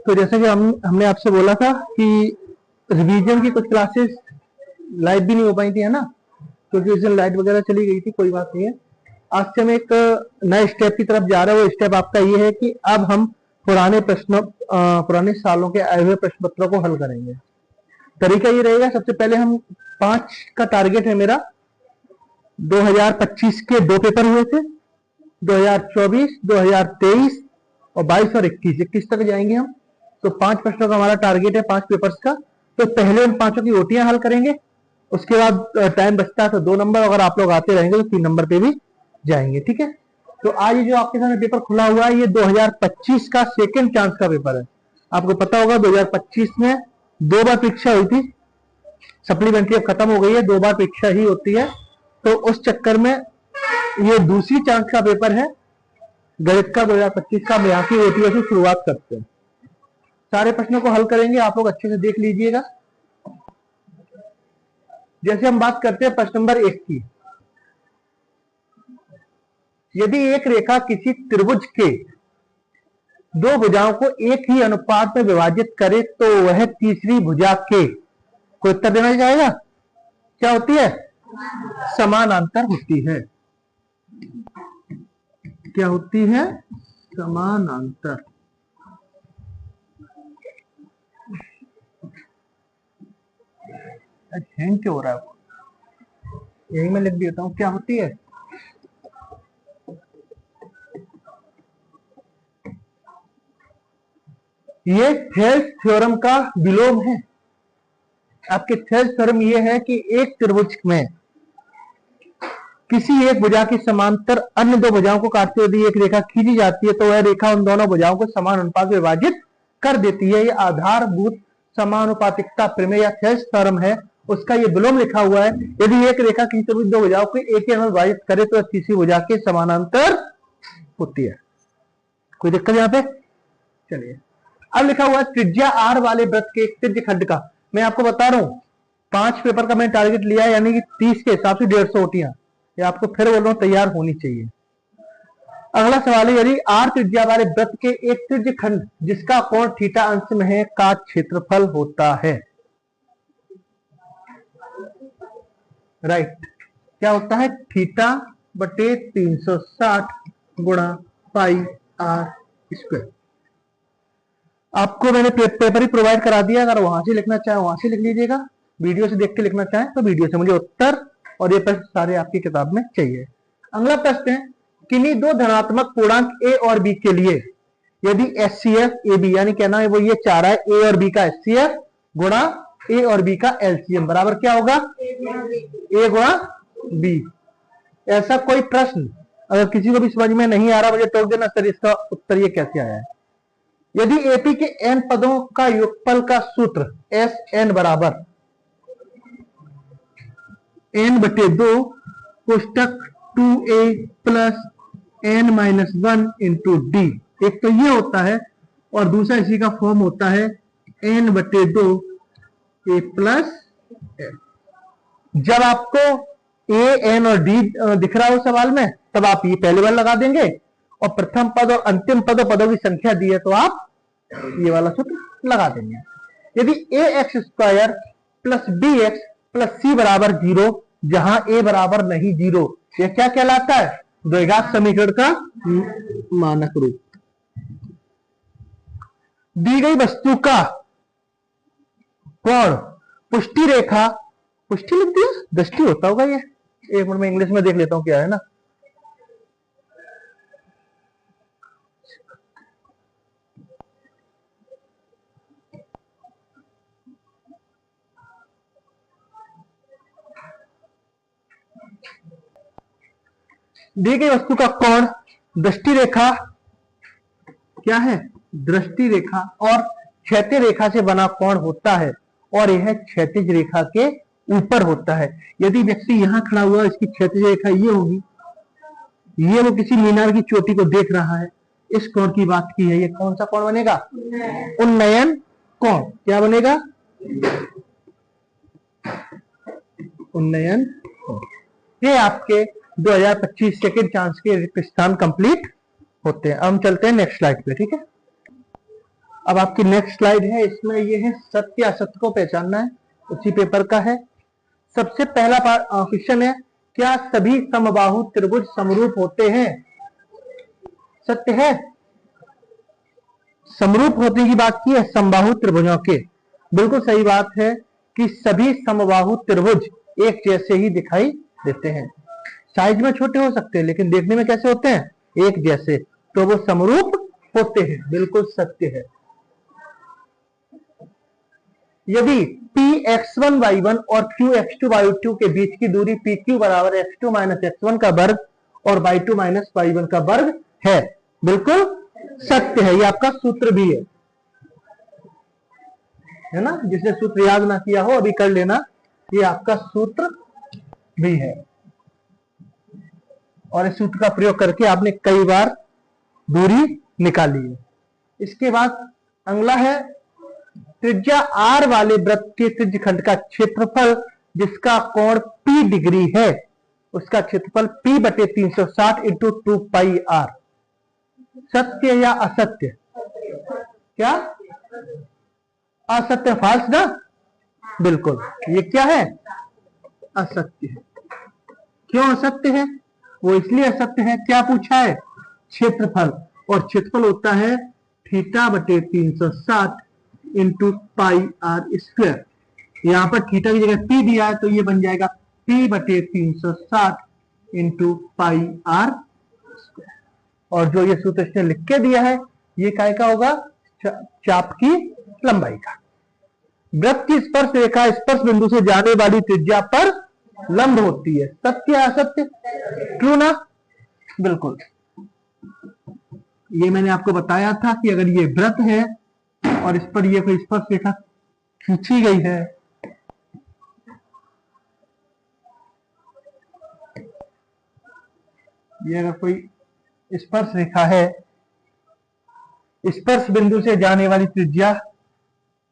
तो जैसे कि हमने आपसे बोला था कि रिवीजन की कुछ क्लासेस लाइव भी नहीं हो पाई थी, है ना, क्योंकि उस दिन लाइट वगैरह चली गई थी। कोई बात नहीं है। आज से हम एक नए स्टेप की तरफ जा रहे हैं। वो स्टेप आपका ये है कि अब हम पुराने सालों के आए हुए प्रश्न पत्रों को हल करेंगे। तरीका ये रहेगा, सबसे पहले हम 5 का टारगेट है मेरा। 2025 के 2 पेपर हुए थे, 2024, 2023 और 22 और 21 तक जाएंगे हम। तो 5 प्रश्नों का हमारा टारगेट है, 5 पेपर्स का। तो पहले हम 5 की ओटियां हल करेंगे, उसके बाद टाइम बचता है तो 2 नंबर, अगर आप लोग आते रहेंगे तो 3 नंबर पे भी जाएंगे, ठीक है। तो आज जो आपके सामने पेपर खुला हुआ है, ये 2025 का सेकेंड चांस का पेपर है। आपको पता होगा 2025 में 2 बार परीक्षा हुई थी, सप्लीमेंट्री अब खत्म हो गई है, 2 बार परीक्षा ही होती है। तो उस चक्कर में ये दूसरी चांस का पेपर है गणित का 2025 का। हम यहाँ की ओटीओ से शुरुआत करते हैं। सारे प्रश्नों को हल करेंगे, आप लोग अच्छे से देख लीजिएगा। जैसे हम बात करते हैं प्रश्न नंबर 1 की। यदि एक रेखा किसी त्रिभुज के 2 भुजाओं को एक ही अनुपात में विभाजित करे तो वह तीसरी भुजा के, कोई उत्तर देना चाहेगा? क्या होती है? समानांतर होती है। क्या होती है? समानांतर। हैंग क्यों हो रहा है? यही मैं लिख देता हूं। क्या होती है? ये थेल्स थ्योरम का विलोम है। आपके थेल्स थ्योरम ये है कि एक त्रिभुज में किसी एक भुजा की समांतर अन्य 2 भुजाओं को काटते हुए यदि एक रेखा खींची जाती है तो वह रेखा उन दोनों भुजाओं को समान अनुपात में विभाजित कर देती है। यह आधारभूत समानुपातिकता प्रमेय या थेल्स थ्योरम है, उसका ये विलोम लिखा हुआ है। यदि एक रेखा किसी त्रिभुज 2 भुजाओं को एक ही में विभाजित करे तो तीसरी भुजा के समानांतर होती है। कोई दिक्कत यहाँ पे? चलिए, अब लिखा हुआ है त्रिज्या r वाले वृत्त के एक त्रिज्य खंड का। मैं आपको बता रहा हूं 5 पेपर का मैंने टारगेट लिया है, यानी कि 30 के हिसाब से 150 ओटियां। ये आपको फिर बोल रहा हूं, तैयार होनी चाहिए। अगला सवाल है, यदि r त्रिज्या वाले वृत्त के एक त्रिज्य खंड जिसका कोण थीटा अंश में है का क्षेत्रफल होता है। राइट, क्या होता है? थीटा बटे 360 गुणा पाई r स्क्वायर। आपको मैंने पेपर ही प्रोवाइड करा दिया, अगर वहां से लिखना चाहे वहां से लिख लीजिएगा, वीडियो से देख के लिखना चाहे तो वीडियो से। मुझे उत्तर और ये प्रश्न सारे आपकी किताब में चाहिए। अगला प्रश्न है, किन्हीं 2 धनात्मक पूर्णांक a और b के लिए यदि एचसीएफ ए बी, यानी कहना है वो ये चाह रहा है a और b का एचसीएफ गुणा a और b का एलसीएम बराबर क्या होगा? a गुणा b। ऐसा कोई प्रश्न अगर किसी को भी समझ में नहीं आ रहा, मुझे टोक देना सर इसका उत्तर ये कैसे आया है। यदि एपी के n पदों का योगफल का सूत्र एस एन बराबर n बटे 2 कोष्टक 2a plus n minus 1 into D, एक तो ये होता है और दूसरा इसी का फॉर्म होता है n बटे 2 a प्लस n। जब आपको a n और d दिख रहा हो सवाल में, तब आप ये पहले बार लगा देंगे और प्रथम पद और अंतिम पदों की संख्या दी है तो आप ये वाला सूत्र लगा देंगे। यदि a x square plus b x plus c बराबर 0, जहां ए बराबर नहीं 0, यह क्या कहलाता है? द्विघात समीकरण का मानक रूप। दी गई वस्तु का कोण पुष्टि रेखा, पुष्टि लिख दिया, दृष्टि होता होगा ये, एक मिनट में इंग्लिश में देख लेता हूं क्या है ना। दी गई वस्तु का कोण दृष्टि रेखा, क्या है? दृष्टि रेखा और क्षैतिज रेखा से बना कोण होता है और यह क्षैतिज रेखा के ऊपर होता है। यदि व्यक्ति यहां खड़ा हुआ, इसकी क्षैतिज रेखा ये होगी, ये वो किसी मीनार की चोटी को देख रहा है, इस कोण की बात की है। ये कौन सा कोण बनेगा? उन्नयन कोण। क्या बनेगा? उन्नयन कोण। ये आपके 2025 सेकेंड चांस के रिक्त स्थान कंप्लीट होते हैं। हम चलते हैं नेक्स्ट स्लाइड पे, ठीक है। अब आपकी नेक्स्ट स्लाइड है, इसमें ये है सत्य असत्य को पहचानना है, उसी पेपर का है। सबसे पहला क्वेश्चन है, क्या सभी समबाहु त्रिभुज समरूप होते हैं? सत्य है, समरूप होने की बात की है समबाहु त्रिभुजों के। बिल्कुल सही बात है कि सभी समबाहु त्रिभुज एक जैसे ही दिखाई देते हैं। साइज में छोटे हो सकते हैं लेकिन देखने में कैसे होते हैं? एक जैसे, तो वो समरूप होते हैं। बिल्कुल सत्य है। यदि px1y1 और qx2y2 के बीच की दूरी pq बराबर x2 माइनस x1 का वर्ग और y2 माइनस y1 का वर्ग है। बिल्कुल सत्य है, ये आपका सूत्र भी है ना। जिसने सूत्र याद ना किया हो अभी कर लेना, ये आपका सूत्र भी है और इस सूत्र का प्रयोग करके आपने कई बार दूरी निकाली है। इसके बाद अगला है, त्रिज्या r वाले वृत्त के त्रिज्यखंड का क्षेत्रफल जिसका कोण p डिग्री है, उसका क्षेत्रफल p बटे 360 इंटू 2 पाई r। सत्य या असत्य? क्या असत्य? फाल्स ना। बिल्कुल, ये क्या है? असत्य है। क्यों असत्य है? वो इसलिए असत्य है, क्या पूछा है? क्षेत्रफल, और क्षेत्रफल होता है थीटा बटे 360 इंटू पाई आर स्क्वायर। यहां पर थीटा की जगह पी दिया है तो ये बन जाएगा पी बटे 360 इंटू पाई आर स्क्वायर। और जो ये सूत्र इसने लिख के दिया है ये काय का होगा? चाप की लंबाई का। वृत्त की स्पर्श रेखा स्पर्श बिंदु से जाने वाली त्रिज्या पर लंब होती है। सत्य असत्य? ट्रू ना। बिल्कुल, ये मैंने आपको बताया था कि अगर ये वृत्त है और इस पर ये कोई स्पर्श रेखा खींची गई है, ये अगर कोई स्पर्श रेखा है, स्पर्श बिंदु से जाने वाली त्रिज्या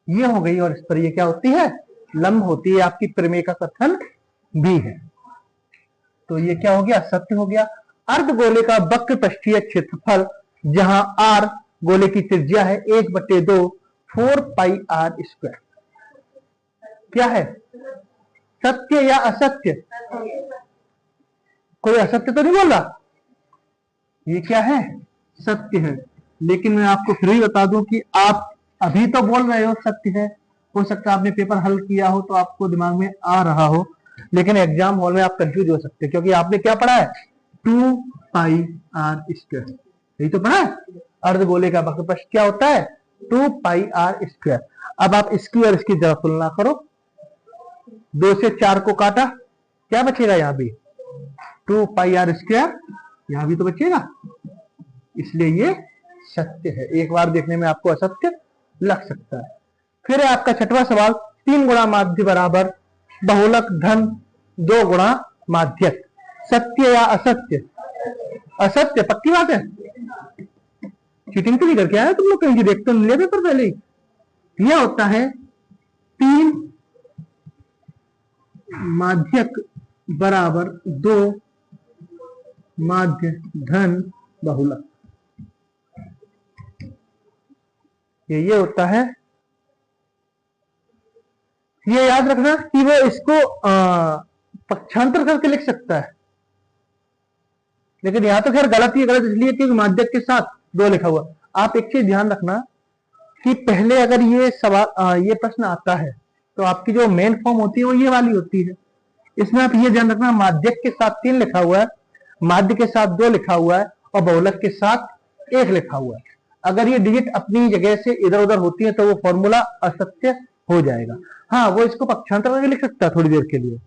ये हो गई और इस पर ये क्या होती है? लंब होती है। आपकी प्रमेय का कथन भी है। तो ये क्या हो गया? सत्य हो गया। अर्धगोले का वक्र पृष्ठीय क्षेत्रफल जहां r गोले की त्रिज्या है 1/2 4 पाई आर स्क्वायर। क्या है? सत्य या असत्य? कोई असत्य तो नहीं बोल रहा। ये क्या है? सत्य है। लेकिन मैं आपको फिर भी बता दूं कि आप अभी तो बोल रहे हो सत्य है, हो सकता है आपने पेपर हल किया हो तो आपको दिमाग में आ रहा हो, लेकिन एग्जाम हॉल में आप कंफ्यूज हो सकते हैं क्योंकि आपने क्या पढ़ा है? 2 पाई आर स्क्वायर। यही तो पढ़ा है। अर्धगोले का वक्र पृष्ठ क्या होता है? 2 पाई आर स्क्वायर। अब आप इसकी और इसकी जरा तुलना करो। 2 से 4 को काटा, क्या बचेगा? यहां भी 2 पाई आर स्क्वायर, यहां भी तो बचेगा। इसलिए ये सत्य है। एक बार देखने में आपको असत्य लग सकता है। फिर है आपका छठवां सवाल, 3 गुणा माध्य बराबर बहुलक धन 2 गुणा माध्यक। सत्य या असत्य? असत्य, पक्की बात है। चीटिंग तो नहीं करके आया तुम लोग कहीं? देखते तो ले पेपर पहले ही। यह होता है 3 माध्यक बराबर 2 माध्य धन बहुलक। ये होता है। ये याद रखना कि वो इसको पक्षांतर करके लिख सकता है, लेकिन यहां तो खैर गलत ही गलत इसलिए कि माध्यक के साथ 2 लिखा हुआ। आप एक चीज ध्यान रखना कि पहले अगर ये सवाल ये प्रश्न आता है तो आपकी जो मेन फॉर्म होती है वो ये वाली होती है। इसमें आप ये ध्यान रखना, माध्यक के साथ 3 लिखा हुआ है, माध्य के साथ 2 लिखा हुआ है और बहुलक के साथ 1 लिखा हुआ है। अगर ये डिजिट अपनी जगह से इधर उधर होती है तो वो फॉर्मूला असत्य हो जाएगा। हाँ, वो इसको पक्षांतर करके लिख सकता है थोड़ी देर के लिए।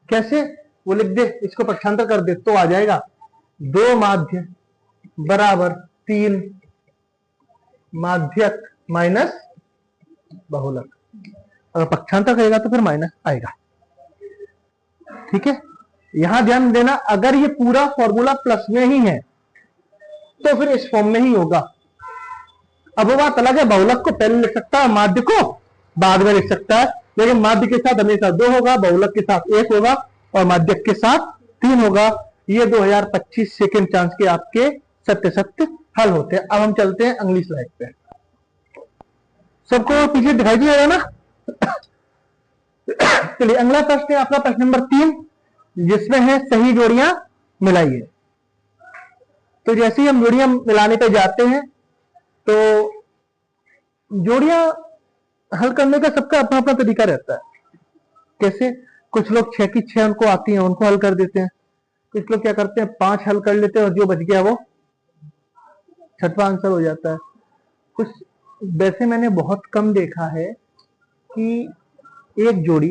कैसे? वो लिख दे, इसको पक्षांतर कर दे तो आ जाएगा 2 माध्य बराबर 3 माध्यक माइनस बहुलक। अगर पक्षांतर करेगा तो फिर माइनस आएगा। ठीक है, यहां ध्यान देना, अगर ये पूरा फॉर्मूला प्लस में ही है तो फिर इस फॉर्म में ही होगा। अब वो बात अलग है, बहुलक को पहले लिख सकता है, माध्य को बाद में लिख सकता है, लेकिन माध्य के साथ हमेशा 2 होगा, बहुलक के साथ 1 होगा और माध्यक के साथ 3 होगा। ये 2025 सेकेंड चांस के आपके सत्य सत्य हल होते हैं। अब हम चलते हैं अगली स्लाइड पे। सबको पीछे दिखाई दे रहा है ना? चलिए अगला प्रश्न है आपका प्रश्न नंबर 3, जिसमें है सही जोड़ियां मिलाइए। तो जैसे ही हम जोड़ियां मिलाने पे जाते हैं तो जोड़ियां हल करने का सबका अपना अपना तरीका रहता है। कैसे? कुछ लोग 6 की 6 उनको आती हैं, उनको हल कर देते हैं। कुछ लोग क्या करते हैं 5 हल कर लेते हैं और जो बच गया वो छठवां आंसर हो जाता है। कुछ वैसे मैंने बहुत कम देखा है कि एक जोड़ी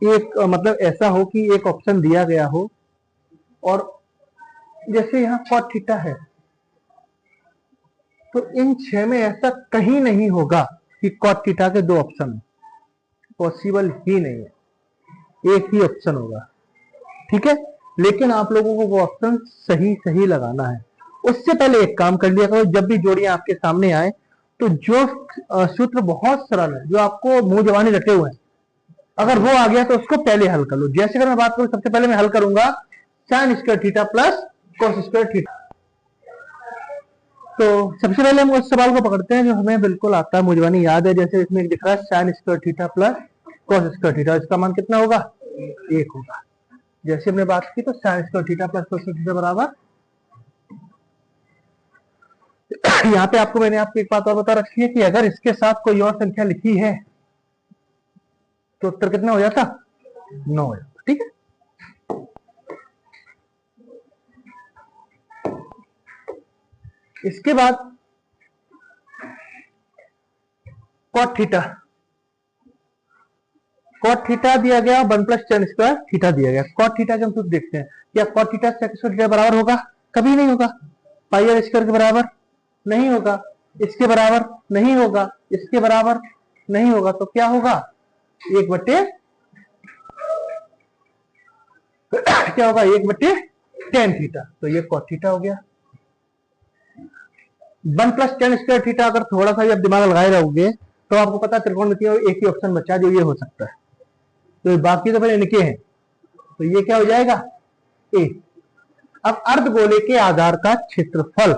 एक मतलब ऐसा हो कि एक ऑप्शन दिया गया हो और जैसे यहाँ cot थीटा है तो इन 6 में ऐसा कहीं नहीं होगा कि cot थीटा के 2 ऑप्शन हो, पॉसिबल ही नहीं है, एक ही ऑप्शन होगा। ठीक है, लेकिन आप लोगों को वो ऑप्शन सही सही लगाना है। उससे पहले एक काम कर लिया करो, जब भी जोड़ियां आपके सामने आए तो जो सूत्र बहुत सरल है, जो आपको मुंह जबानी रटे हुए हैं, अगर वो आ गया तो उसको पहले हल कर लो। जैसे अगर मैं बात करूं, सबसे पहले मैं हल करूंगा sine square theta plus cos square theta. तो सबसे पहले हम उस सवाल को पकड़ते हैं जो हमें बिल्कुल आता है, मुंह जबानी याद है। जैसे इसमें एक दिख रहा है sine square theta plus cos square theta, इसका मान कितना होगा? 1 होगा। जैसे हमने बात की तो sine square theta plus cos square theta बराबर यहाँ पे आपको मैंने आपको एक बात और बता रखी है कि अगर इसके साथ कोई और संख्या लिखी है तो उत्तर कितना हो जाता? 9 हो जाता। ठीक है, इसके बाद cot थीटा, cot थीटा दिया गया 1 प्लस tan स्क्वायर थीटा दिया गया। cot थीटा के हम सूत्र देखते हैं, क्या cot theta sec square theta बराबर होगा? कभी नहीं होगा। पाई आर स्क्वायर के बराबर नहीं होगा, इसके बराबर नहीं होगा, इसके बराबर नहीं होगा, तो क्या होगा? 1 बटे क्या होगा? 1 बटे tan थीटा। तो ये cot थीटा हो गया। 1 प्लस tan स्क्वायर थीटा अगर थोड़ा सा भी आप दिमाग लगाए रहोगे तो आपको पता त्रिकोणमिति में एक ही ऑप्शन बचा जो ये हो सकता है, तो बाकी तो फिर इनके हैं, तो ये क्या हो जाएगा? ए। अब अर्धगोले के आधार का क्षेत्रफल,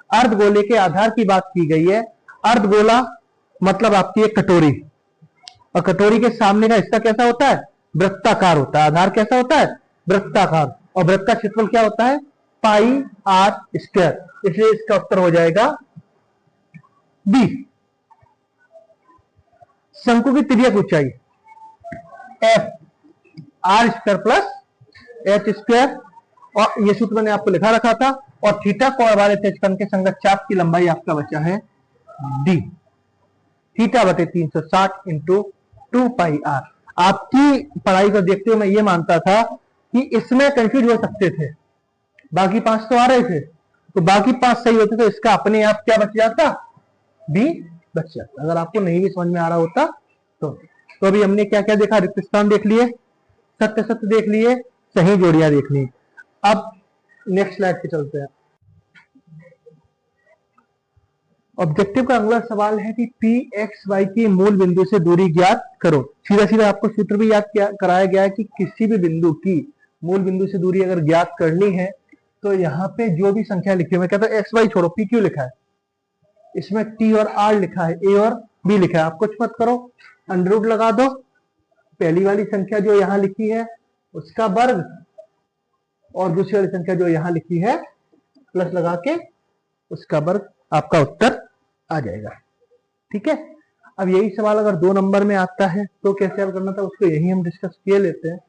अर्धगोले के आधार की बात की गई है। अर्धगोला मतलब आपकी एक कटोरी, और कटोरी के सामने का हिस्सा कैसा होता है? वृत्ताकार होता है। आधार कैसा होता है? वृत्ताकार। और वृत्त का क्षेत्रफल क्या होता है? पाई आर स्क्वायर। इसलिए इसका उत्तर हो जाएगा बी। शंकु की तिर्यक ऊंचाई F R square plus H square, और ये सूत्र मैंने आपको लिखा रखा था। और थीटा कोण वाले त्रिज्यखंड के संगत चाप की लंबाई आपका बचा है डी, थीटा बटे 360 इंटू 2 पाई आर। आपकी पढ़ाई को देखते हुए मैं ये मानता था कि इसमें कंफ्यूज हो सकते थे, बाकी 5 तो आ रहे थे, तो बाकी 5 सही होते तो इसका अपने आप क्या बच जाता? बी बच जाता। अगर आपको नहीं भी समझ में आ रहा होता तो अभी हमने क्या क्या देखा? रिक्त स्थान देख लिए, सत्य सत्य देख लिए, सही जोड़ियां देख ली। अब नेक्स्ट स्लाइड पे चलते हैं। ऑब्जेक्टिव का अगला सवाल है कि पी एक्स वाई की मूल बिंदु से दूरी ज्ञात करो। सीधा सीधा आपको सूत्र भी याद कराया गया है कि किसी भी बिंदु की मूल बिंदु से दूरी अगर ज्ञात करनी है तो यहाँ पे जो भी संख्या लिखी है, मैं कहता हूँ एक्स वाई छोड़ो, पी क्यों लिखा है, इसमें टी और आर लिखा है, ए और बी लिखा है। आप कुछ मत करो, अंडर रूट लगा दो, पहली वाली संख्या जो यहाँ लिखी है उसका वर्ग, और दूसरी वाली संख्या जो यहाँ लिखी है प्लस लगा के उसका वर्ग, आपका उत्तर आ जाएगा। ठीक है, अब यही सवाल अगर 2 नंबर में आता है तो कैसे हल करना था, उसको यही हम डिस्कस किए लेते हैं।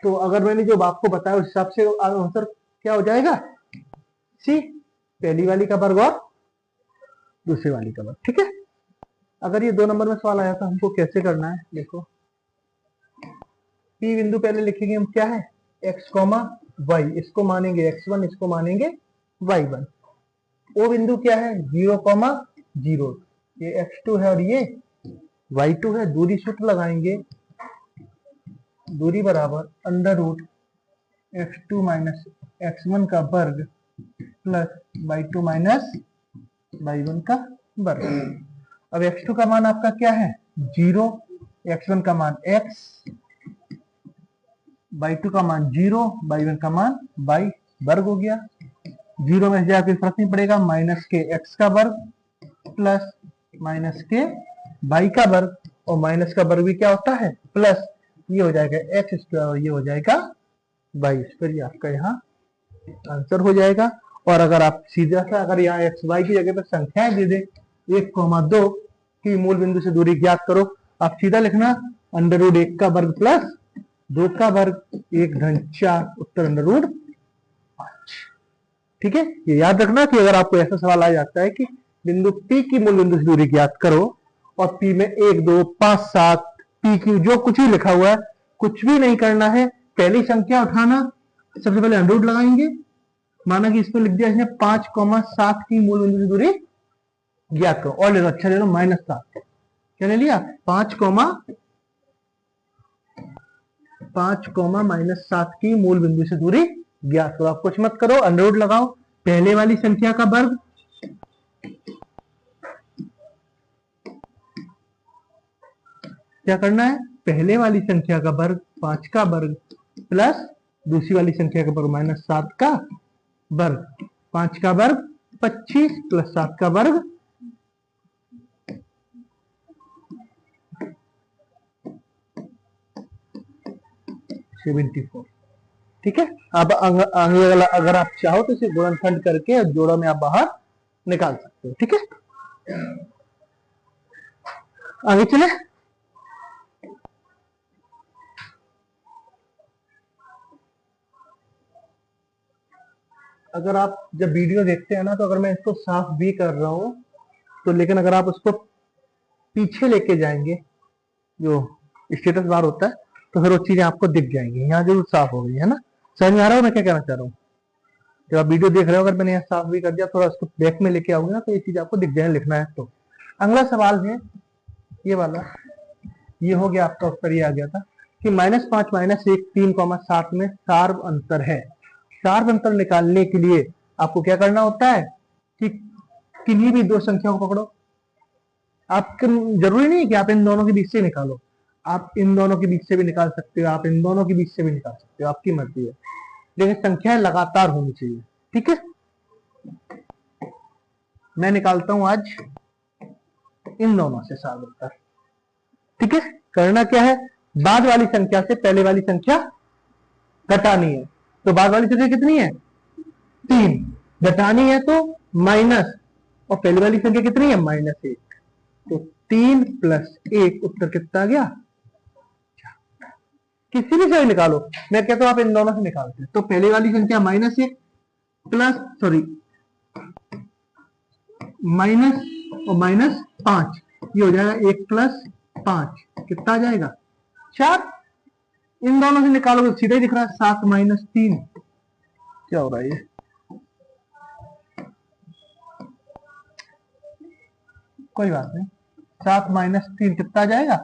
तो अगर मैंने जो आपको बताया उस हिसाब से आंसर क्या हो जाएगा? सी, पहली वाली का वर्ग और दूसरी वाली का वर्ग। ठीक है, अगर ये 2 नंबर में सवाल आया तो हमको कैसे करना है, देखो पी बिंदु पहले लिखेंगे हम, क्या है? एक्स कॉमा वाई, इसको मानेंगे x1, इसको मानेंगे y1। ओ बिंदु क्या है? 0 कॉमा 0, ये x2 है और ये y2 है। दूरी सूत्र लगाएंगे, दूरी बराबर under root x2 minus x1 का वर्ग प्लस y2 माइनस y1 का वर्ग। अब x2 का मान आपका क्या है? 0, x1 का मान x, y2 का मान 0, y1 का मान y वर्ग हो गया। जीरो में से जाए कोई फर्क नहीं पड़ेगा, माइनस के एक्स का वर्ग प्लस माइनस के वाई का वर्ग, और माइनस का वर्ग भी क्या होता है प्लस, ये हो जाएगा एक्स स्क्वायर और ये हो जाएगा वाई स्क्वायर। ये आपका यहाँ आंसर हो जाएगा। और अगर आप सीधा सा अगर यहाँ एक्स वाई की जगह पर संख्याएं दे दे 1,2 की मूल बिंदु से दूरी ज्ञात करो, आप सीधा लिखना अंडर रूट 1 का वर्ग प्लस 2 का वर्ग 1 धन 4 उत्तर अंडर रूट 5। ठीक है, ये याद रखना कि अगर आपको ऐसा सवाल आ जाता है कि बिंदु P की मूल बिंदु से दूरी ज्ञात करो और P में 1 2 5 7 P की जो कुछ भी लिखा हुआ है कुछ भी नहीं करना है, पहली संख्या उठाना, सबसे पहले अंडर रूट लगाएंगे, माना कि इसमें लिख दिया इसने 5,7 की मूल बिंदु से दूरी ज्ञात करो, और ले लो अच्छा ले लो -7, क्या ले लिया 5, -7 की मूल बिंदु से दूरी ज्ञात करो। आप कुछ मत करो, अंडर रूट लगाओ, पहले वाली संख्या का वर्ग क्या करना है, पहले वाली संख्या का वर्ग 5 का वर्ग प्लस दूसरी वाली संख्या का वर्ग -7 का वर्ग, 5 का वर्ग 25 प्लस 7 का वर्ग 74। ठीक है, अब अगर आप चाहो तो इसे गुणनखंड करके जोड़ों में आप बाहर निकाल सकते हो। ठीक है, आगे चले। अगर आप जब वीडियो देखते हैं ना, तो अगर मैं इसको साफ भी कर रहा हूं तो, लेकिन अगर आप उसको पीछे लेके जाएंगे जो स्टेटस बार होता है तो फिर वो चीजें आपको दिख जाएंगी। यहाँ जरूर साफ हो गई है ना, समझ में आ रहा है मैं क्या कहना चाह रहा हूँ। जब आप वीडियो देख रहे हो, अगर मैंने यहाँ साफ भी कर दिया, थोड़ा उसको बैक में लेके आओगे ना तो ये चीज आपको दिख जाए, लिखना है तो। अगला सवाल है ये वाला, ये हो गया आपका उत्तर, ये आ गया था कि -5 -1 3,7 में सार्व अंतर है। सार्व अंतर निकालने के लिए आपको क्या करना होता है कि किन्हीं भी दो संख्याओं को पकड़ो। आप जरूरी नहीं है कि आप इन दोनों के बीच से निकालो, आप इन दोनों के बीच से भी निकाल सकते हो, आप इन दोनों के बीच से भी निकाल सकते हो, आपकी मर्जी है, लेकिन संख्याएं लगातार होनी चाहिए। ठीक है, मैं निकालता हूं आज इन दोनों से सार्व अंतर। ठीक है, करना क्या है, बाद वाली संख्या से पहले वाली संख्या घटानी है। तो बाद वाली संख्या कितनी है 3, घटानी है तो माइनस, और पहले वाली संख्या कितनी है -1, तो 3 + 1 उत्तर कितना आ गया, किसी भी से निकालो, मैं कहता हूं आप इन दोनों से निकालते हैं। तो पहले वाली संख्या -1 प्लस माइनस और -5, ये हो जाएगा 1 + 5 कितना आ जाएगा 4। इन दोनों से निकालोगे तो सीधा ही दिख रहा है 7 - 3, क्या हो रहा है ये, कोई बात नहीं, 7 - 3 कितना आ जाएगा।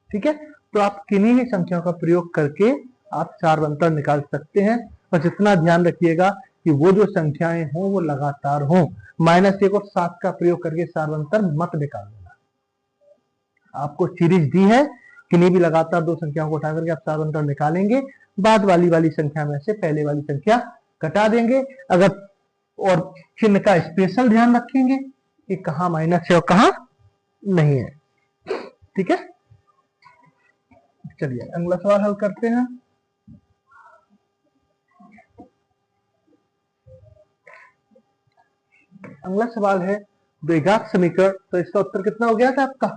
ठीक है, तो आप किन्हीं भी संख्याओं का प्रयोग करके आप सार्व अंतर निकाल सकते हैं, बस इतना ध्यान रखिएगा कि वो जो संख्याएं हों वो लगातार हों। -1 और 7 का प्रयोग करके सार्व अंतर मत निकाल देना। आपको सीरीज दी है, किन्हीं भी लगातार दो संख्याओं को उठा करके आप सार्व अंतर निकालेंगे, बाद वाली संख्या में से पहले वाली संख्या घटा देंगे। अगर और चिन्ह का स्पेशल ध्यान रखेंगे कि कहां माइनस है और कहां नहीं है। ठीक है, चलिए अगला सवाल हल करते हैं। अगला सवाल है द्विघात समीकरण, तो इसका उत्तर कितना हो गया था आपका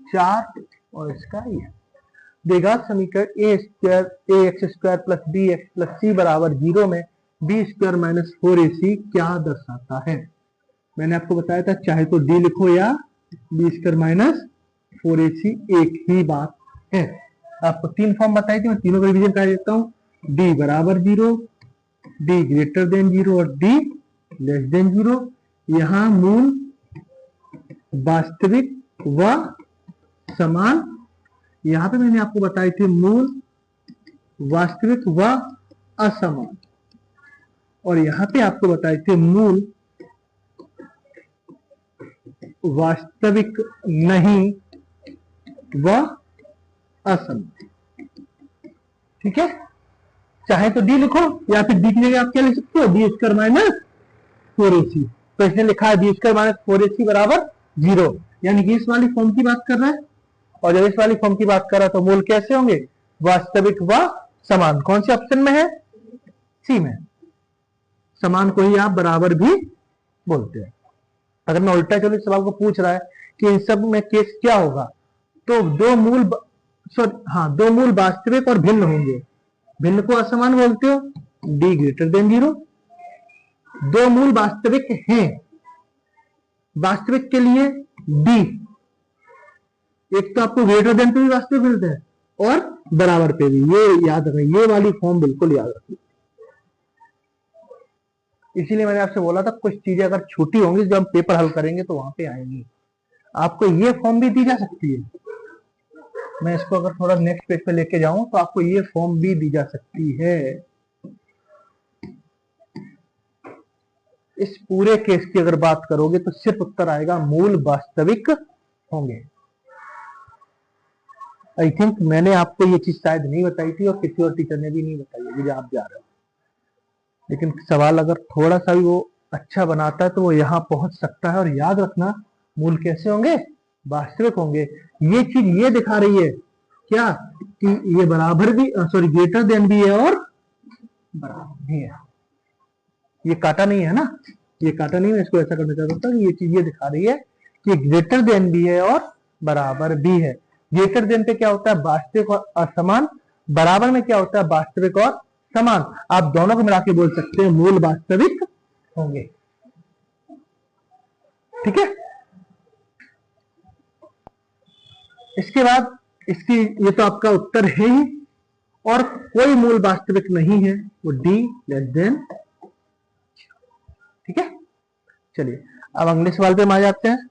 4, और इसका ये द्विघात समीकरण ax² + bx + c = 0 में b² - 4ac क्या दर्शाता है। मैंने आपको बताया था चाहे तो d लिखो या b² - 4ac एक ही बात है। आपको 3 फॉर्म बताई थी, मैं तीनों का रिवीजन कर देता हूँ। d = 0, d > 0 और d < 0। यहाँ मूल वास्तविक व समान, यहाँ पे मैंने आपको बताई थी मूल वास्तविक व असमान, और यहाँ पे आपको बताए थे मूल वास्तविक नहीं व असमान। ठीक है, चाहे तो डी लिखो या फिर डी की जगह आप क्या लिख सकते हो, डी स्क्वायर माइनस 4ac। तो इसने लिखा है डी स्क्वायर माइनस 4ac बराबर 0, यानी कि इस वाली फॉर्म की बात कर रहा है। और जब इस वाली फॉर्म की बात कर रहा है तो मूल कैसे होंगे, वास्तविक व समान। कौन से ऑप्शन में है, सी में। समान को ही आप बराबर भी बोलते हैं। अगर मैं उल्टा चलो सवाल को पूछ रहा है कि इन सब में केस क्या होगा, तो दो मूल वास्तविक और भिन्न होंगे। भिन्न को असमान बोलते हो, डी ग्रेटर देन 0। दो मूल वास्तविक हैं, वास्तविक के लिए डी, एक तो आपको ग्रेटर देन पे भी वास्तविक मिलता है और बराबर पे भी। ये याद रखें, ये वाली फॉर्म बिल्कुल याद रखें। इसीलिए मैंने आपसे बोला था कुछ चीजें अगर छोटी होंगी जब हम पेपर हल करेंगे तो वहां पे आएंगी। आपको ये फॉर्म भी दी जा सकती है, मैं इसको अगर थोड़ा नेक्स्ट पेज पे लेके जाऊं तो आपको ये फॉर्म भी दी जा सकती है। इस पूरे केस की अगर बात करोगे तो सिर्फ उत्तर आएगा मूल वास्तविक होंगे। आई थिंक मैंने आपको ये चीज शायद नहीं बताई थी और किसी और टीचर ने भी नहीं बताई है, आप जा रहे हो। लेकिन सवाल अगर थोड़ा सा भी वो अच्छा बनाता है तो वो यहाँ पहुंच सकता है। और याद रखना मूल कैसे होंगे, वास्तविक होंगे। ये चीज ये दिखा रही है क्या कि ये बराबर भी ग्रेटर देन भी है और बराबर भी है। ये काटा नहीं है ना, ये काटा नहीं है, इसको ऐसा करना चाहता हूँ। ये चीज ये दिखा रही है कि ग्रेटर देन भी है और बराबर भी है। ग्रेटर देन पे क्या होता है, वास्तविक और असमान। बराबर में क्या होता है, वास्तविक और समान। आप दोनों को मिला के बोल सकते हैं मूल वास्तविक होंगे। ठीक है, इसके बाद इसकी ये तो आपका उत्तर है ही, और कोई मूल वास्तविक नहीं है, वो डी लेस देन। ठीक है, चलिए अब अगले सवाल पे हम आ जाते हैं।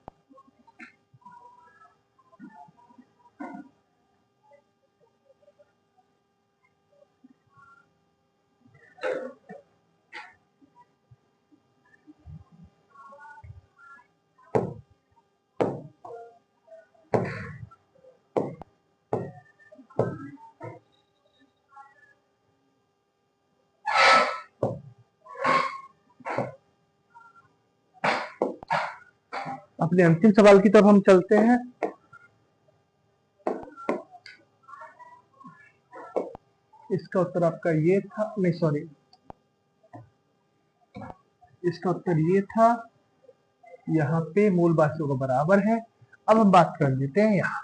अपने अंतिम सवाल की तरफ हम चलते हैं। इसका उत्तर आपका ये था, नहीं सॉरी, इसका उत्तर ये था। यहाँ पे मूल वास्तविक का बराबर है। अब हम बात कर लेते हैं यहाँ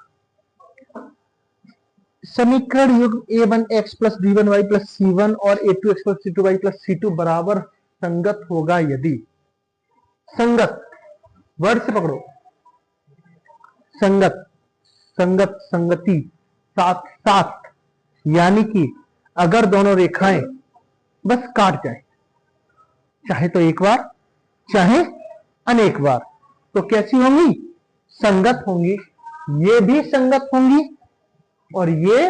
समीकरण युग्म a1x plus b1y plus c1 और a2x plus c2y plus c2 बराबर संगत होगा यदि। संगत वर्ड से पकड़ो, संगत, संगत, संगति, साथ साथ, यानी कि अगर दोनों रेखाएं बस काट जाए, चाहे तो एक बार चाहे अनेक बार, तो कैसी होंगी, संगत होंगी। ये भी संगत होंगी और ये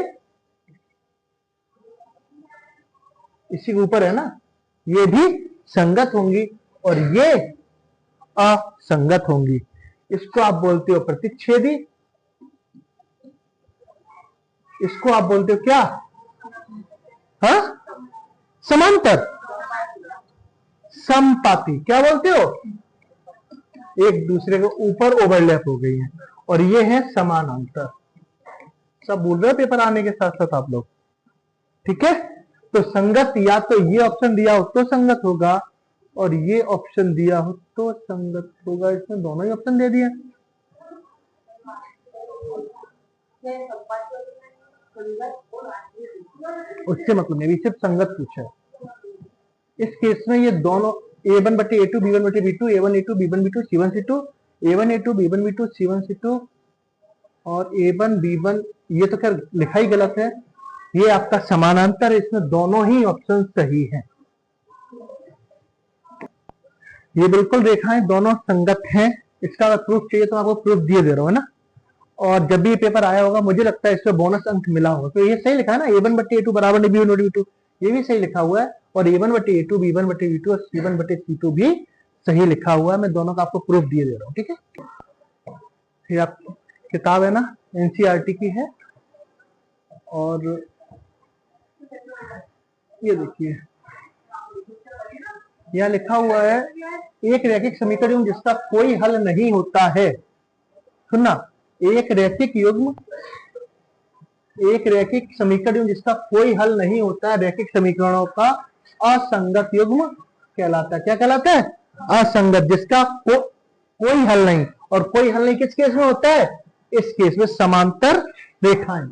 इसी के ऊपर है ना, ये भी संगत होंगी और ये असंगत होंगी। इसको आप बोलते हो प्रतिच्छेदी, इसको आप बोलते हो क्या, हाँ, समांतर, समपाती, क्या बोलते हो, एक दूसरे के ऊपर ओवरलैप हो गई है। और ये है समानांतर। सब बोल रहे हो पेपर आने के साथ साथ आप लोग। ठीक है, तो संगत या तो ये ऑप्शन दिया हो तो संगत होगा और ये ऑप्शन दिया हो तो संगत होगा। इसमें दोनों ही ऑप्शन दे दिए। उससे मतलब नहीं, सिर्फ संगत पूछा है। इस केस में ये दोनों a1 बटे a2 b1 बटे b2 a1 a2 b1 b2 c1 c2 a1 a2 b1 b2 c1 c2 और a1 b1, ये तो खैर लिखा ही गलत है। ये आपका समानांतर है, इसमें दोनों ही ऑप्शन सही हैं। ये बिल्कुल रेखाएं दोनों संगत हैं। इसका अगर प्रूफ चाहिए तो आपको प्रूफ दिए दे रहा हूं ना। और जब भी पेपर आया होगा मुझे लगता है इसमें बोनस अंक मिला होगा। तो ये सही लिखा है ना, a1 बटे a2 बराबर b1 बटे b2, ये भी सही लिखा हुआ है। और a1 बटे a2 b1 बटे b2 और c1 बटे c2 भी सही लिखा हुआ है। मैं दोनों का आपको प्रूफ दिए दे रहा हूँ। ठीक है, फिर आप किताब है ना एनसीईआरटी की है और ये देखिए यहाँ लिखा हुआ है एक रैखिक समीकरण जिसका कोई हल नहीं होता है। सुनना, एक रैखिक युग्म, एक रैखिक समीकरण जिसका कोई हल नहीं होता है, रैखिक समीकरणों का असंगत युग्म कहलाता है। क्या कहलाता है? असंगत, जिसका कोई हल नहीं। और कोई हल नहीं किस केस में होता है? इस केस में समांतर रेखाएं।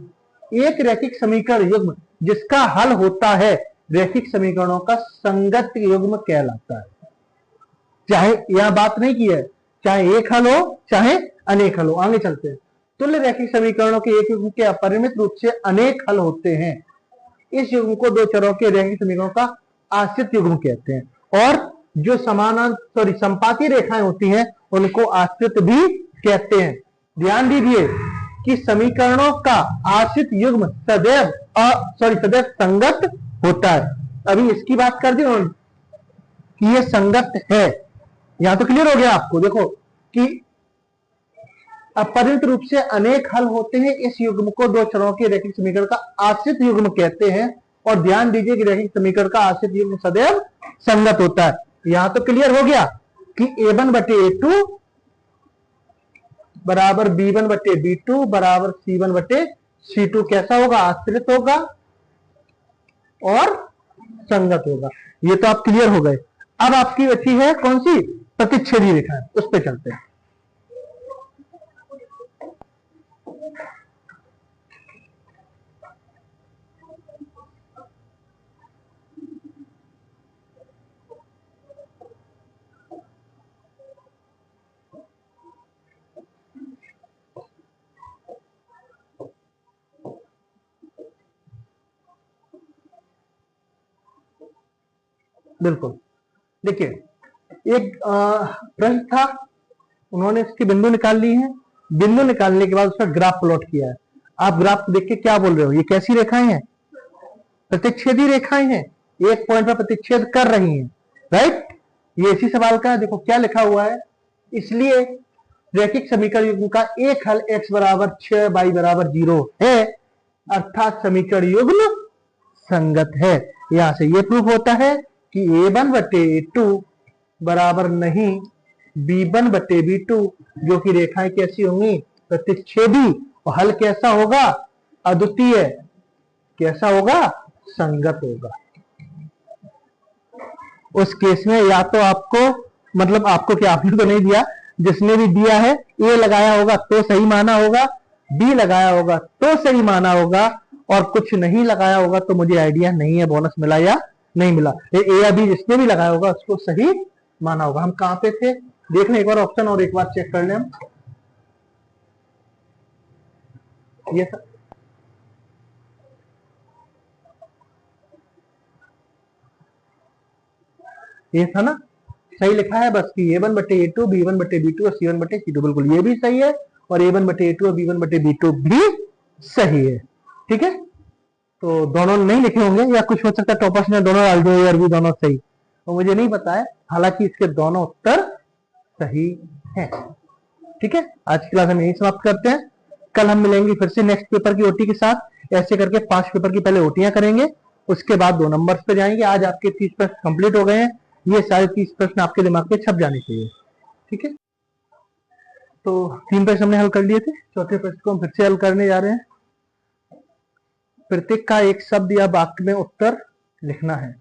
एक रैखिक समीकरण युग्म जिसका हल होता है रैखिक समीकरणों का संगत युग्म कहलाता है। चाहे यह बात नहीं की है, चाहे एक हल हो चाहे अनेक हल हो। आगे चलते हैं। तुल्य रैखिक समीकरणों के एक युग्म के अपरिमित रूप से अनेक हल होते हैं। इस युग्म को दो चरों के रैखिक समीकरणों का आश्रित युग्म कहते हैं। और जो समानांतर संपाती रेखाएं होती हैं उनको आश्रित भी कहते हैं। ध्यान दीजिए कि समीकरणों का आश्रित युग्म सदैव सदैव संगत होता है। अभी इसकी बात कर दी कि ये संगत है। यहां तो क्लियर हो गया आपको। देखो कि अपरिमित रूप से अनेक हल होते हैं। इस युग्म को दो चरों के रैखिक समीकरण का आश्रित युग्म कहते हैं। और ध्यान दीजिए कि रैखिक समीकरण का आश्रित युग्म सदैव संगत होता है। यहां तो क्लियर हो गया कि a1 बटे a2 बराबर b1 बटे b2 बराबर c1 बटे c2 कैसा होगा? आश्रित होगा और संगत होगा। ये तो आप क्लियर हो गए। अब आपकी बची है कौन सी? प्रतिच्छेदी रेखा। उस पर चलते हैं। बिल्कुल, देखिए एक प्रश्न था, उन्होंने इसके बिंदु निकाल लिए हैं। बिंदु निकालने के बाद उसका ग्राफ प्लॉट किया है। आप ग्राफ देख के क्या बोल रहे हो? ये कैसी रेखाएं हैं? प्रतिच्छेदी रेखाएं हैं। एक पॉइंट पर प्रतिच्छेद कर रही हैं, राइट? ये इसी सवाल का है। देखो क्या लिखा हुआ है। इसलिए रैखिक समीकरण युग्म का एक हल x बराबर 6 y बराबर 0 है, अर्थात समीकरण युग्म संगत है। यहां से ये प्रूफ होता है कि a1 बटे a2 बराबर नहीं b1 बटे b2, जो कि रेखाएं कैसी होंगी? प्रतिच्छेदी। और हल कैसा होगा? अद्वितीय। कैसा होगा? संगत होगा। उस केस में या तो आपको, मतलब आपको क्या, आपने तो नहीं दिया, जिसने भी दिया है ए लगाया होगा तो सही माना होगा, बी लगाया होगा तो सही माना होगा, और कुछ नहीं लगाया होगा तो मुझे आइडिया नहीं है बोनस मिला या नहीं मिला। ए या बी जिसने भी लगाया होगा उसको सही माना होगा। हम कहां पे थे? देख लें एक बार ऑप्शन और एक बार चेक कर लें हम। ये था ना? सही लिखा है बस कि a1 बटे a2 b1 बटे b2 और c1 बटे c2। बिल्कुल ये भी सही है, और a1 बटे a2 और b1 बटे b2 भी सही है। ठीक है, तो दोनों नहीं लिखे होंगे, या कुछ हो सकता है टॉपर्स ने दोनों डाल दिए और भी दोनों सही, तो मुझे नहीं पता है। हालांकि इसके दोनों उत्तर सही है। ठीक है, आज की क्लास हम यही समाप्त करते हैं। कल हम मिलेंगे फिर से नेक्स्ट पेपर की ओटी के साथ। ऐसे करके 5 पेपर की पहले ओटियां करेंगे, उसके बाद 2 नंबर्स पे जाएंगे। आज आपके 30 प्रश्न कंप्लीट हो गए हैं। ये सारे 30 प्रश्न आपके दिमाग पे छप जाने चाहिए। ठीक है, तो 3 प्रश्न हमने हल कर लिए थे। चौथे प्रश्न को हम फिर से हल करने जा रहे हैं। प्रत्येक का एक शब्द या वाक्य में उत्तर लिखना है।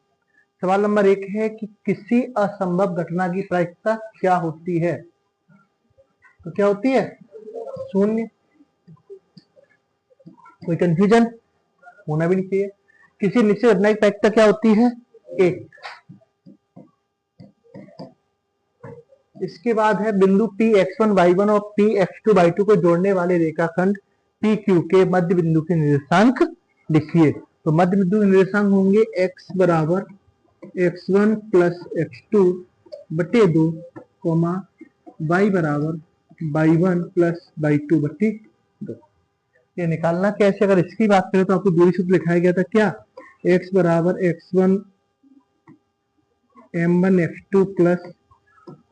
सवाल नंबर 1 है कि किसी असंभव घटना की प्रायिकता क्या होती है? तो क्या होती है? 0। कोई कंफ्यूजन होना भी नहीं चाहिए। किसी निश्चित घटना की प्रायिकता क्या होती है? 1। इसके बाद है बिंदु P x1 y1 और P x2 y2 को जोड़ने वाले रेखाखंड PQ के मध्य बिंदु के निर्देशांक लिखिए। तो मध्य बिंदु के निर्देशांक होंगे x बराबर x1 प्लस x2 बटे 2, y बराबर y1 प्लस y2 बटे 2। ये निकालना कैसे? अगर इसकी बात करें तो आपको दूरी सूत्र लिखाया गया था क्या? x बराबर x1 m1 x2 plus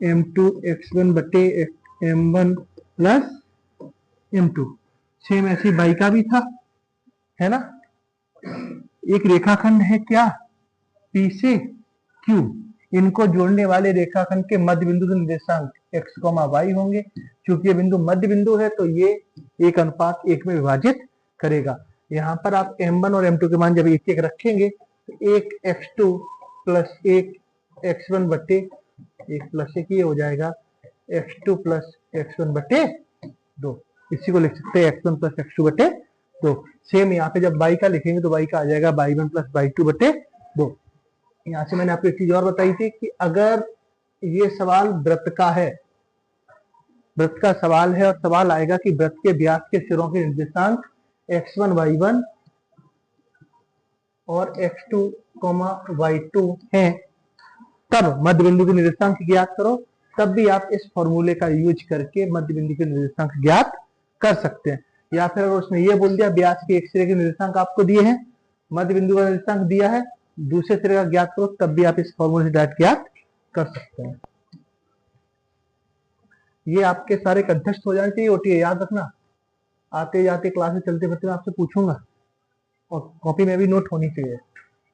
m2 x1 बटे m1 प्लस m2। सेम ऐसी y का भी था, है ना? एक रेखाखंड है क्या? P से Q, इनको जोड़ने वाले रेखाखंड के मध्य बिंदु के निर्देशांक x, y होंगे। क्योंकि ये बिंदु मध्य बिंदु है तो ये 1:1 में विभाजित करेगा। यहाँ पर आप m1 और m2 के मान जब एक एक रखेंगे तो 1 x2 प्लस 1 x1 बटे 1 प्लस 1 ये हो जाएगा x2 प्लस x1 बटे 2। इसी को लिख सकते हैं x1 प्लस x2 बटे 2। सेम यहाँ पे जब y का लिखेंगे तो y का आ जाएगा y1 प्लस y2 बटे 2। यहाँ से मैंने आपको एक चीज और बताई थी कि अगर ये सवाल वृत्त का है, वृत्त का सवाल है और सवाल आएगा कि वृत्त के व्यास के सिरों के निर्देशांक x1 y1 और x2 y2 हैं, तब मध्य बिंदु के निर्देशांक ज्ञात करो। तब भी आप इस फॉर्मूले का यूज करके मध्य बिंदु के निर्देशांक ज्ञात कर सकते हैं। या फिर अगर उसने ये बोल दिया व्यास के एक सिरे के निर्देशांक आपको दिए हैं, मध्य बिंदु का निर्देशांक दिया है, दूसरे सिरे का ज्ञात करो, तब भी आप इस फॉर्मूले से डायरेक्ट ज्ञात कर सकते हैं। ये आपके सारे कंठस्थ हो जाने चाहिए ओटीए, याद रखना। आते जाते क्लास में चलते फिरते मैं आपसे पूछूंगा और कॉपी में भी नोट होनी चाहिए।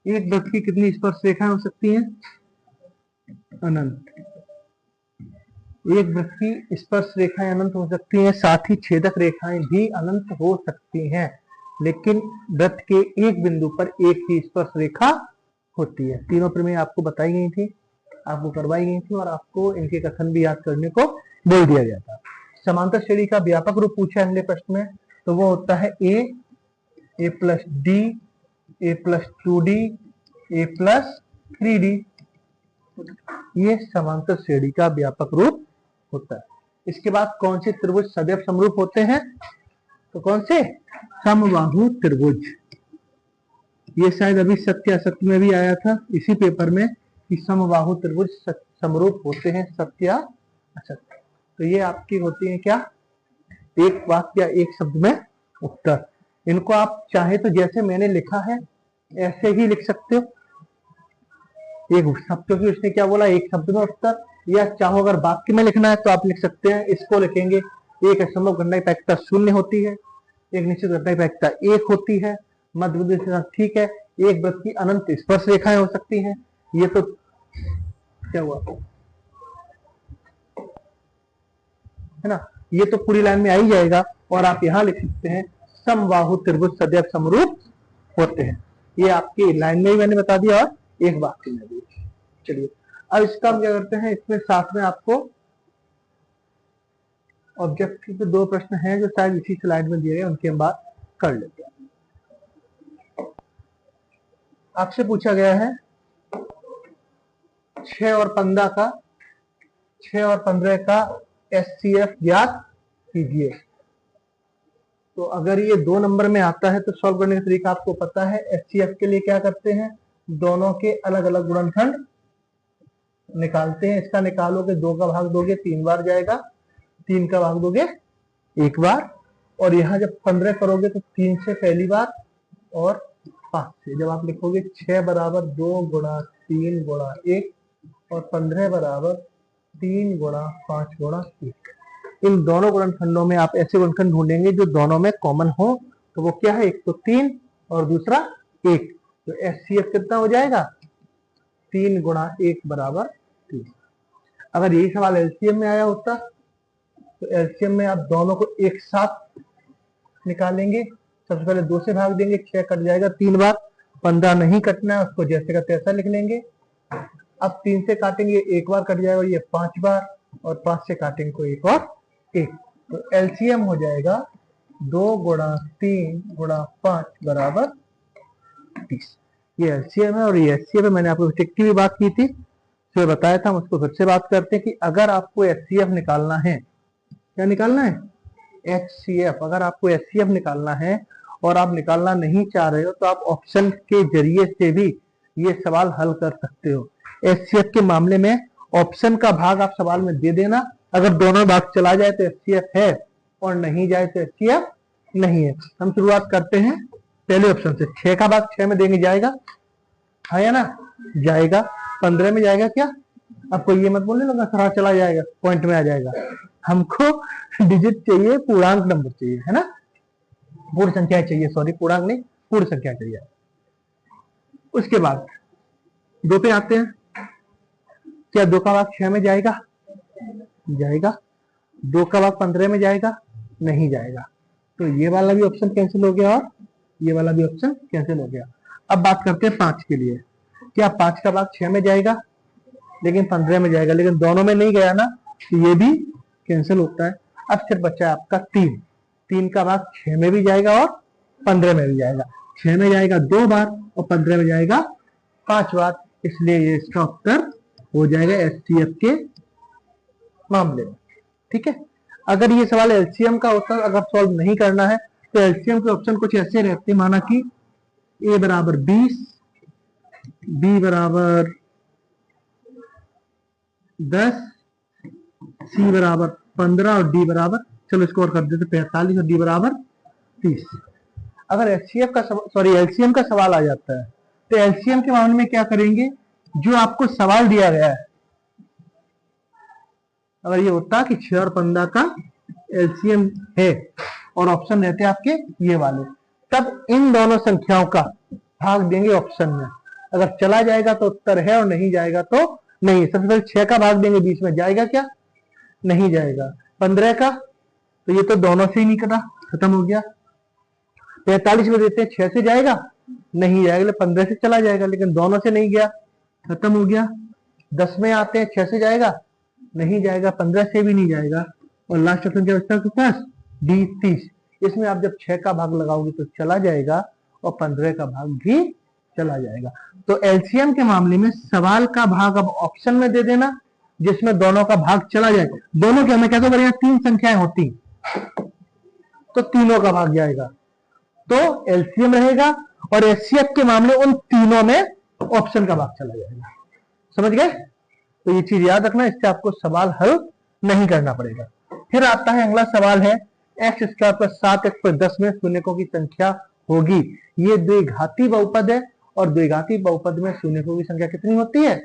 एक वृत्त की कितनी स्पर्श रेखाएं हो सकती हैं? अनंत। एक वृत्त की स्पर्श रेखाएं अनंत हो सकती हैं, साथ ही छेदक रेखाएं भी अनंत हो सकती हैं, लेकिन वृत्त के एक बिंदु पर एक ही स्पर्श रेखा होती है। तीनों प्रमेय आपको बताई गई थी, आपको करवाई गई थी और आपको इनके कथन भी याद करने को बोल दिया गया था। समांतर श्रेणी का व्यापक रूप पूछा है अगले प्रश्न में, तो वो होता है a plus D, a plus 2d, a plus 3d। ये समांतर श्रेणी का व्यापक रूप होता है। इसके बाद कौन से त्रिभुज सदैव समरूप होते हैं? तो कौन से? समबाहु त्रिभुज। ये शायद अभी सत्य असत्य में भी आया था इसी पेपर में कि समबाहु त्रिभुज समरूप होते हैं, सत्य असत्य। तो ये आपकी होती है क्या? एक वाक्य या एक शब्द में उत्तर। इनको आप चाहे तो जैसे मैंने लिखा है ऐसे ही लिख सकते हो, एक शब्द, क्योंकि उसने क्या बोला एक शब्द में उत्तर। या चाहो अगर वाक्य में लिखना है तो आप लिख सकते हैं, इसको लिखेंगे एक असंभव घटना की प्रायिकता 0 होती है, एक निश्चित घटना की प्रायिकता 1 होती है, मध्य बिंदु के साथ ठीक है, एक वृत्त की अनंत स्पर्श रेखाएं हो सकती हैं। ये तो क्या हुआ है ना, ये तो पूरी लाइन में आ ही जाएगा। और आप यहां लिख सकते हैं समबाहु त्रिभुज सदैव समरूप होते हैं। ये आपकी लाइन में ही मैंने बता दिया और एक वाक्य में भी। चलिए अब इसका हम क्या करते हैं, इसमें साथ में आपको ऑब्जेक्टिव के 2 प्रश्न हैं जो शायद इसी स्लाइड में दिए गए, उनकी हम बात कर लेते हैं। आपसे पूछा गया है 6 और 15 का एचसीएफ ज्ञात कीजिए। तो अगर ये 2 नंबर में आता है तो सॉल्व करने का तरीका आपको पता है। एचसीएफ के लिए क्या करते हैं, दोनों के अलग अलग गुणनखंड निकालते हैं। इसका निकालोगे 2 का भाग दोगे 3 बार जाएगा, 3 का भाग दोगे 1 बार, और यहाँ जब 15 करोगे तो 3 से पहली बार और 5 से। जब आप लिखोगे 6 बराबर 2 गुणा 3 गुणा 1 और 15 बराबर 3 गुणा 5 गुणा 1, इन दोनों गुणनखंडों में आप ऐसे गुणनखंड ढूंढेंगे जो दोनों में कॉमन हो। तो वो क्या है, एक तो 3 और दूसरा 1। तो एचसीएफ कितना हो जाएगा, 3 गुणा 1 बराबर 3। अगर यही सवाल एलसीएम में आया होता तो एलसीएम में आप दोनों को एक साथ निकालेंगे। सबसे पहले 2 से भाग देंगे, 6 कट जाएगा 3 बार, 15 नहीं कटना है, उसको जैसे का तैसा लिख लेंगे। अब 3 से काटेंगे 1 बार कट जाएगा, ये 5 बार, और 5 से काटेंगे को 1 और 1। तो एलसीएम हो जाएगा 2 गुणा 3 गुणा 5 बराबर 30। ये एलसीएम है और ये एचसीएफ है। मैंने आपको टिक की भी बात की थी, फिर बताया था, हम उसको फिर से बात करते हैं कि अगर आपको एचसीएफ निकालना है, क्या निकालना है, एचसीएफ। अगर आपको एचसीएफ निकालना है और आप निकालना नहीं चाह रहे हो तो आप ऑप्शन के जरिए से भी ये सवाल हल कर सकते हो। एचसीएफ के मामले में ऑप्शन का भाग आप सवाल में दे देना, अगर दोनों भाग चला जाए तो एचसीएफ है और नहीं जाए तो एचसीएफ नहीं है। हम शुरुआत करते हैं पहले ऑप्शन से। 6 का भाग 6 में देंगे, जाएगा, है ना, जाएगा। 15 में जाएगा क्या, आपको ये मत बोलने लगा सारा चला जाएगा, पॉइंट में आ जाएगा। हमको डिजिट चाहिए, पूर्णांक नंबर चाहिए, है ना, पूर्ण संख्या चाहिए, सॉरी पूर्णांक नहीं, पूर्ण संख्या चाहिए। उसके बाद 2 पे आते हैं, क्या 2 का भाग 6 में जाएगा? जाएगा। 2 का भाग 15 में जाएगा? नहीं जाएगा। तो ये वाला भी ऑप्शन कैंसिल हो गया और ये वाला भी ऑप्शन कैंसिल हो गया। अब बात करते हैं 5 के लिए। क्या 5 का भाग 6 में जाएगा? लेकिन 15 में जाएगा, लेकिन दोनों में नहीं गया ना, तो ये भी कैंसिल होता है। अब सिर्फ बचा है आपका 3। 3 का भाग 6 में भी जाएगा और 15 में भी जाएगा। 6 में जाएगा 2 बार और 15 में जाएगा 5 बार, इसलिए ये इसका उत्तर हो जाएगा एचसीएफ के मामले में। ठीक है। अगर ये सवाल एलसीएम का होता, अगर सॉल्व नहीं करना है तो एलसीएम के ऑप्शन कुछ ऐसे रहते, माना कि ए बराबर 20, बी बराबर 10, सी बराबर 15 और डी बराबर, चलो इसको और कर देते 45 और डी बराबर 30। अगर एलसीएम का सवाल आ जाता है तो एलसीएम के मामले में क्या करेंगे? जो आपको सवाल दिया गया है, अगर ये होता कि 6 और 15 का एलसीएम है और ऑप्शन रहते आपके ये वाले, तब इन दोनों संख्याओं का भाग देंगे ऑप्शन में। अगर चला जाएगा तो उत्तर है और नहीं जाएगा तो नहीं। सबसे पहले 6 का भाग देंगे, बीच में जाएगा क्या? नहीं जाएगा। 15 का, तो ये तो दोनों से ही नहीं कटा, खत्म हो गया। 45 में देते हैं, 6 से जाएगा? नहीं जाएगा। 15 से चला जाएगा, लेकिन दोनों से नहीं गया, खत्म हो गया। 10 में आते हैं, 6 से जाएगा? नहीं जाएगा। 15 से भी नहीं जाएगा। और लास्ट ऑप्शन क्या बचता है आपके पास? डी 30। इसमें आप जब 6 का भाग लगाओगे तो चला जाएगा और 15 का भाग भी चला जाएगा। तो एलसीएम के मामले में सवाल का भाग अब ऑप्शन में दे देना जिसमें दोनों का भाग चला जाए। दोनों के, हमें कहते हैं 3 संख्याएं होती तो तीनों का भाग जाएगा, तो एलसीएम रहेगा। और एचसीएफ के मामले उन तीनों में ऑप्शन का भाग चला जाएगा। समझ गए? तो ये चीज याद रखना, इससे आपको सवाल हल नहीं करना पड़ेगा। फिर आता है अगला सवाल है, एक्स स्क्वायर प्लस 7x पर 10 में शून्यकों की संख्या होगी। ये द्विघाती बहुपद है और द्विघाती बहुपद में शून्यकों की संख्या कितनी होती है?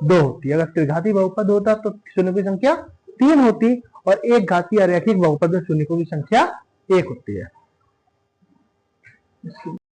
2 होती है। अगर त्रिघाती बहुपद होता तो शून्य की संख्या 3 होती और एक घाती या रैखिक बहुपद में शून्यकों की संख्या 1 होती है।